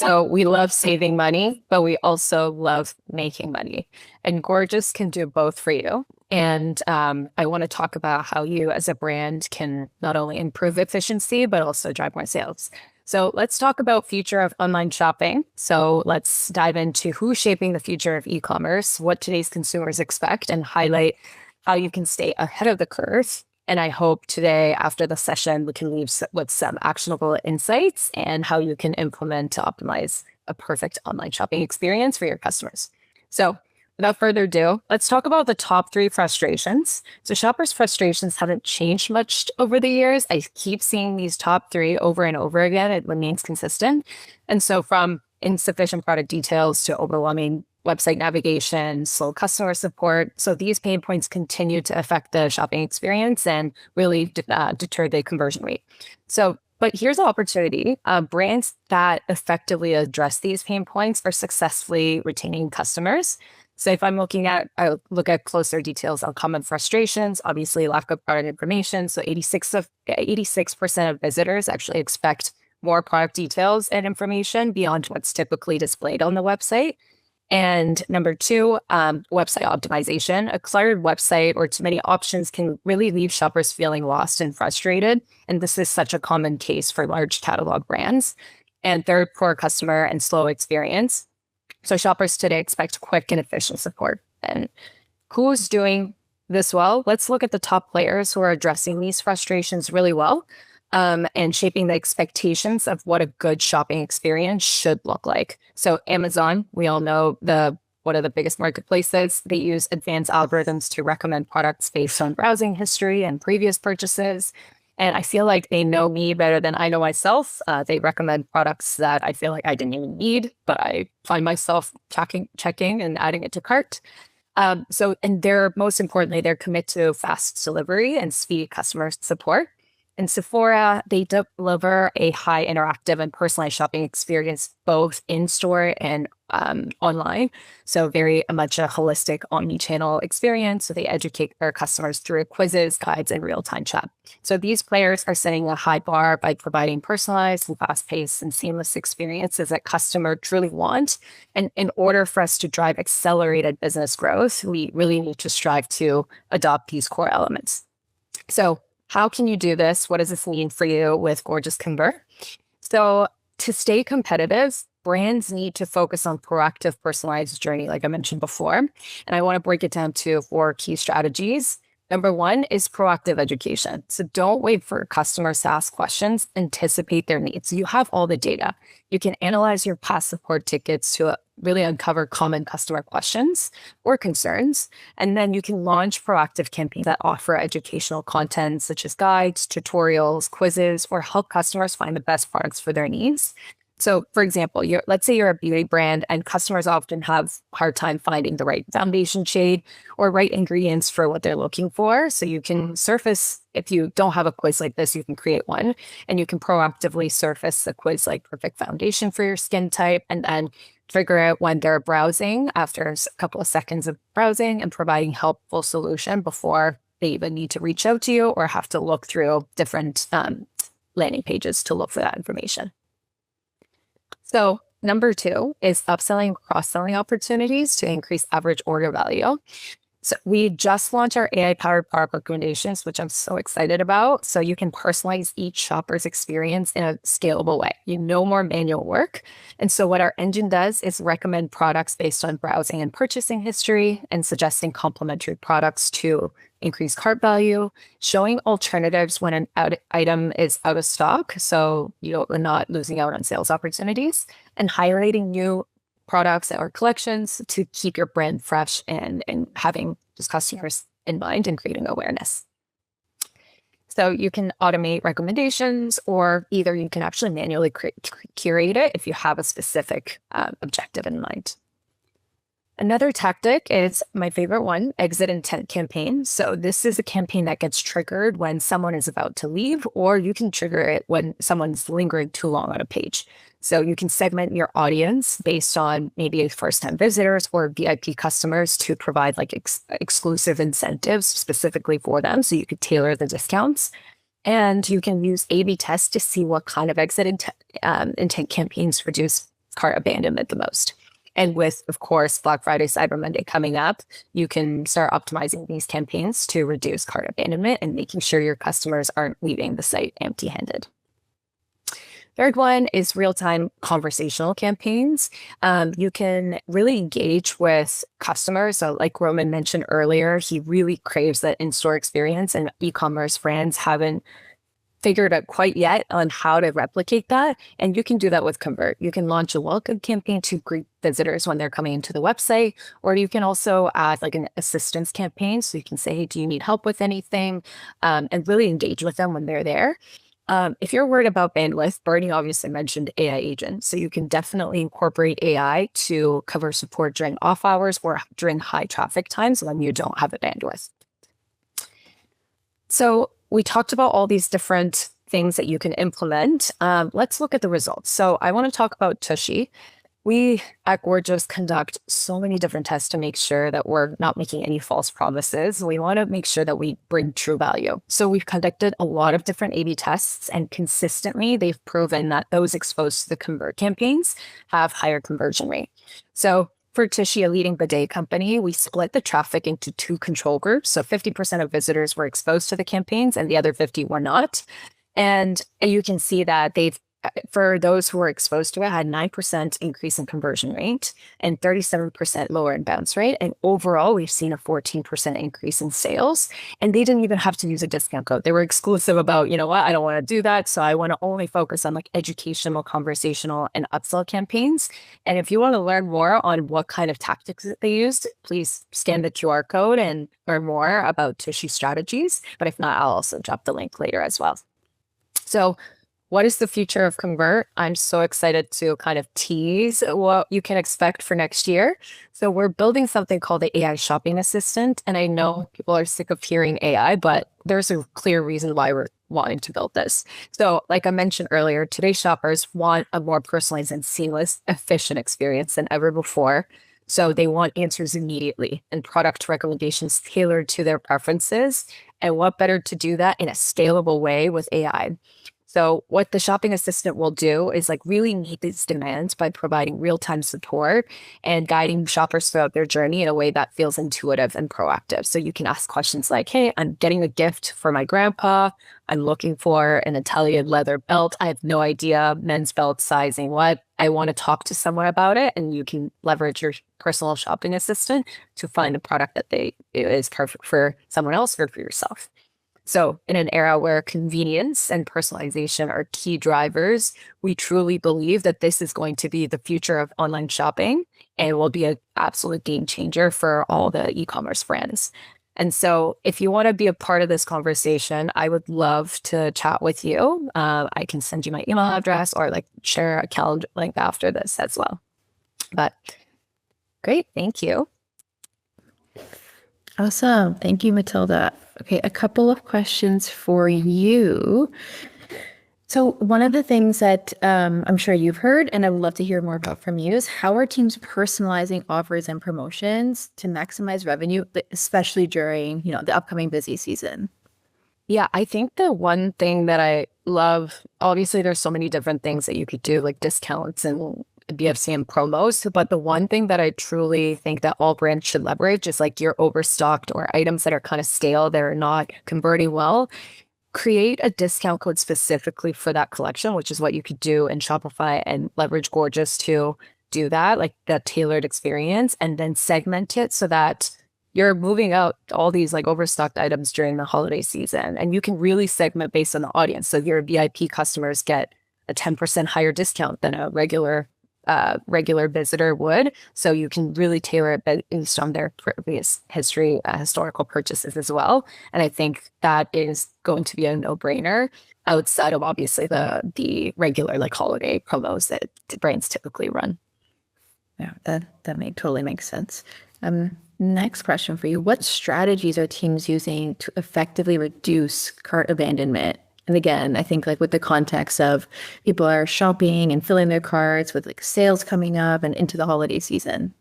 So we love saving money, but we also love making money. And Gorgias can do both for you. And I want to talk about how you as a brand can not only improve efficiency, but also drive more sales. So let's talk about future of online shopping. So let's dive into who's shaping the future of e-commerce, what today's consumers expect, and highlight how you can stay ahead of the curve. And I hope today, after the session, we can leave with some actionable insights and how you can implement to optimize a perfect online shopping experience for your customers. So without further ado, let's talk about the top 3 frustrations. So shoppers' frustrations haven't changed much over the years. I keep seeing these top 3 over and over again. It remains consistent. And so from insufficient product details to overwhelming website navigation, slow customer support. So these pain points continue to affect the shopping experience and really deter the conversion rate. But here's the opportunity. Brands that effectively address these pain points are successfully retaining customers. So if I look at closer details on common frustrations, obviously lack of product information. So 86% of visitors actually expect more product details and information beyond what's typically displayed on the website. And number 2, website optimization. A cluttered website or too many options can really leave shoppers feeling lost and frustrated. And this is such a common case for large catalog brands. And third, poor customer and slow experience. So shoppers today expect quick and efficient support. And who's doing this well? Let's look at the top players who are addressing these frustrations really well. And shaping the expectations of what a good shopping experience should look like. So Amazon, we all know one of the biggest marketplaces. They use advanced algorithms to recommend products based on browsing history and previous purchases. And I feel like they know me better than I know myself. They recommend products that I feel like I didn't even need, but I find myself checking and adding it to cart. And most importantly, they're committed to fast delivery and speedy customer support. In Sephora, they deliver a high interactive and personalized shopping experience, both in-store and online. So very much a holistic omni-channel experience. So they educate their customers through quizzes, guides, and real-time chat. So these players are setting a high bar by providing personalized and fast-paced and seamless experiences that customers truly want. And in order for us to drive accelerated business growth, we really need to strive to adopt these core elements. So how can you do this? What does this mean for you with Gorgias Convert? So to stay competitive, brands need to focus on proactive, personalized journey, like I mentioned before. And I want to break it down to 4 key strategies. Number 1 is proactive education. So don't wait for customers to ask questions, anticipate their needs. You have all the data. You can analyze your past support tickets to really uncover common customer questions or concerns. And then you can launch proactive campaigns that offer educational content such as guides, tutorials, quizzes, or help customers find the best products for their needs. So for example, let's say you're a beauty brand and customers often have a hard time finding the right foundation shade or right ingredients for what they're looking for. So you can surface, if you don't have a quiz like this, you can create one and you can proactively surface a quiz like perfect foundation for your skin type and then trigger it when they're browsing after a couple of seconds of browsing and providing helpful solution before they even need to reach out to you or have to look through different landing pages to look for that information. So number 2 is upselling and cross-selling opportunities to increase average order value. So we just launched our AI-powered product recommendations, which I'm so excited about. So you can personalize each shopper's experience in a scalable way. No more manual work. And so what our engine does is recommend products based on browsing and purchasing history and suggesting complementary products to increase cart value, showing alternatives when an item is out of stock. So you're not losing out on sales opportunities and highlighting new products or collections to keep your brand fresh and having just customers in mind and creating awareness. So you can automate recommendations or either you can actually manually curate it if you have a specific objective in mind. Another tactic is my favorite one, exit intent campaign. So this is a campaign that gets triggered when someone is about to leave, or you can trigger it when someone's lingering too long on a page. So you can segment your audience based on maybe first-time visitors or VIP customers to provide like exclusive incentives specifically for them. So you could tailor the discounts. And you can use A/B tests to see what kind of exit intent campaigns produce cart abandonment the most. And with, of course, Black Friday, Cyber Monday coming up, you can start optimizing these campaigns to reduce cart abandonment and making sure your customers aren't leaving the site empty-handed. Third one is real-time conversational campaigns. You can really engage with customers. So like Roman mentioned earlier, he really craves that in-store experience, and e-commerce brands haven't figured out quite yet on how to replicate that. And you can do that with Convert. You can launch a welcome campaign to greet visitors when they're coming into the website, or you can also add like an assistance campaign. So you can say, hey, do you need help with anything? And really engage with them when they're there. If you're worried about bandwidth, Bernie obviously mentioned AI agent. So you can definitely incorporate AI to cover support during off hours or during high traffic times when you don't have the bandwidth. So we talked about all these different things that you can implement. Let's look at the results. So I want to talk about Tushy. We at Gorgias conduct so many different tests to make sure that we're not making any false promises. We want to make sure that we bring true value. So we've conducted a lot of different A/B tests, and consistently they've proven that those exposed to the Convert campaigns have higher conversion rate. So for Tushy, a leading bidet company, we split the traffic into two control groups. So 50% of visitors were exposed to the campaigns and the other 50 were not. And you can see that for those who were exposed to it, had 9% increase in conversion rate and 37% lower in bounce rate. And overall, we've seen a 14% increase in sales. And they didn't even have to use a discount code. They were exclusive about, you know what, I don't want to do that. So I want to only focus on like educational, conversational, and upsell campaigns. And if you want to learn more on what kind of tactics that they used, please scan the QR code and learn more about Tushy strategies. But if not, I'll also drop the link later as well. So what is the future of Convert? I'm so excited to kind of tease what you can expect for next year. So we're building something called the AI shopping assistant. And I know people are sick of hearing AI, but there's a clear reason why we're wanting to build this. So like I mentioned earlier, today's shoppers want a more personalized and seamless, efficient experience than ever before. So they want answers immediately and product recommendations tailored to their preferences. And what better to do that in a scalable way with AI? So what the shopping assistant will do is like really meet these demands by providing real-time support and guiding shoppers throughout their journey in a way that feels intuitive and proactive. So you can ask questions like, hey, I'm getting a gift for my grandpa. I'm looking for an Italian leather belt. I have no idea men's belt sizing. What? I want to talk to someone about it. And you can leverage your personal shopping assistant to find a product that is perfect for someone else or for yourself. So in an era where convenience and personalization are key drivers, we truly believe that this is going to be the future of online shopping and will be an absolute game changer for all the e-commerce brands. And so if you want to be a part of this conversation, I would love to chat with you. I can send you my email address or like share a calendar link after this as well. But great. Thank you. Awesome. Thank you, Matilda. Okay, a couple of questions for you. So one of the things that I'm sure you've heard, and I would love to hear more about from you, is how are teams personalizing offers and promotions to maximize revenue, especially during, the upcoming busy season? Yeah, I think the one thing that I love, obviously there's so many different things that you could do, like discounts and BFC and promos, but the one thing that I truly think that all brands should leverage is like you're overstocked or items that are kind of stale, they're not converting well. Create a discount code specifically for that collection, which is what you could do in Shopify, and leverage Gorgias to do that, like that tailored experience, and then segment it so that you're moving out all these like overstocked items during the holiday season. And you can really segment based on the audience. So your VIP customers get a 10% higher discount than a regular visitor would. So you can really tailor it based on their previous historical purchases as well. And I think that is going to be a no-brainer outside of obviously the regular like holiday promos that brands typically run. Yeah, that totally makes sense. Next question for you. What strategies are teams using to effectively reduce cart abandonment? And again, I think like with the context of people are shopping and filling their carts with like sales coming up and into the holiday season.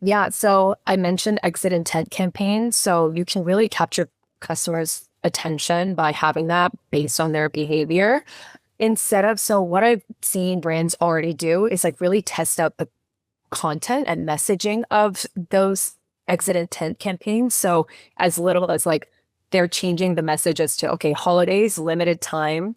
Yeah, so I mentioned exit intent campaigns. So you can really capture customers' attention by having that based on their behavior. Instead of, so what I've seen brands already do is like really test out the content and messaging of those exit intent campaigns. So as little as like they're changing the message as to, okay, holidays, limited time,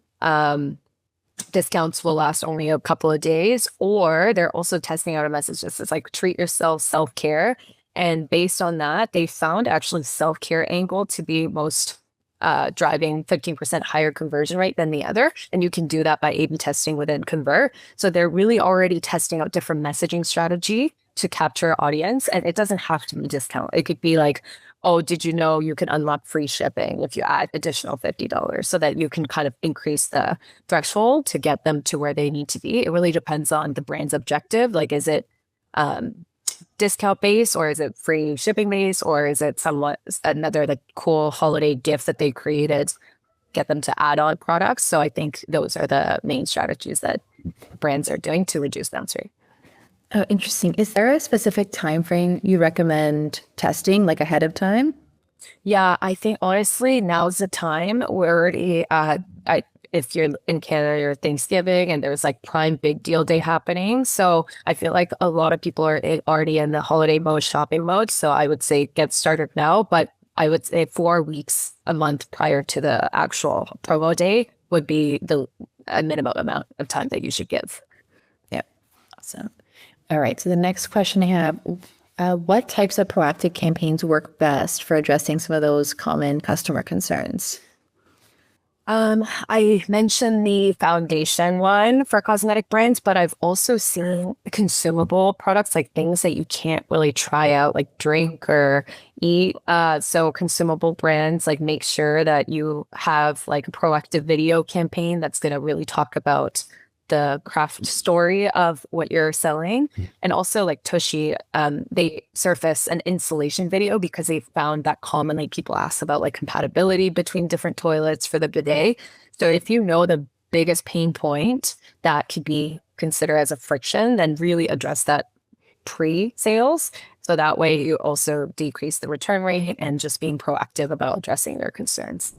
discounts will last only a couple of days, or they're also testing out a message that says like treat yourself, self-care. And based on that, they found actually self-care angle to be most driving 15% higher conversion rate than the other. And you can do that by A/B testing within Convert. So they're really already testing out different messaging strategy to capture audience. And it doesn't have to be discount. It could be like, oh, did you know you can unlock free shipping if you add additional $50 so that you can kind of increase the threshold to get them to where they need to be. It really depends on the brand's objective. Like, is it discount based, or is it free shipping based, or is it somewhat another like cool holiday gift that they created, get them to add on products? So I think those are the main strategies that brands are doing to reduce bounce rate. Oh, interesting. Is there a specific time frame you recommend testing, like ahead of time? Yeah, I think honestly, now's the time. We're already if you're in Canada, you're Thanksgiving and there's like Prime Big Deal Day happening. So I feel like a lot of people are already in the holiday mode, shopping mode. So I would say get started now, but I would say 4 weeks, a month prior to the actual promo day would be the a minimum amount of time that you should give. Yep. Awesome. All right. So the next question I have, what types of proactive campaigns work best for addressing some of those common customer concerns? I mentioned the foundation one for cosmetic brands, but I've also seen consumable products, like things that you can't really try out, like drink or eat. So consumable brands, like make sure that you have like a proactive video campaign that's going to really talk about the craft story of what you're selling. And also like Tushy, they surface an installation video because they found that commonly people ask about like compatibility between different toilets for the bidet. So if you know the biggest pain point that could be considered as a friction, then really address that pre-sales. So that way you also decrease the return rate and just being proactive about addressing their concerns.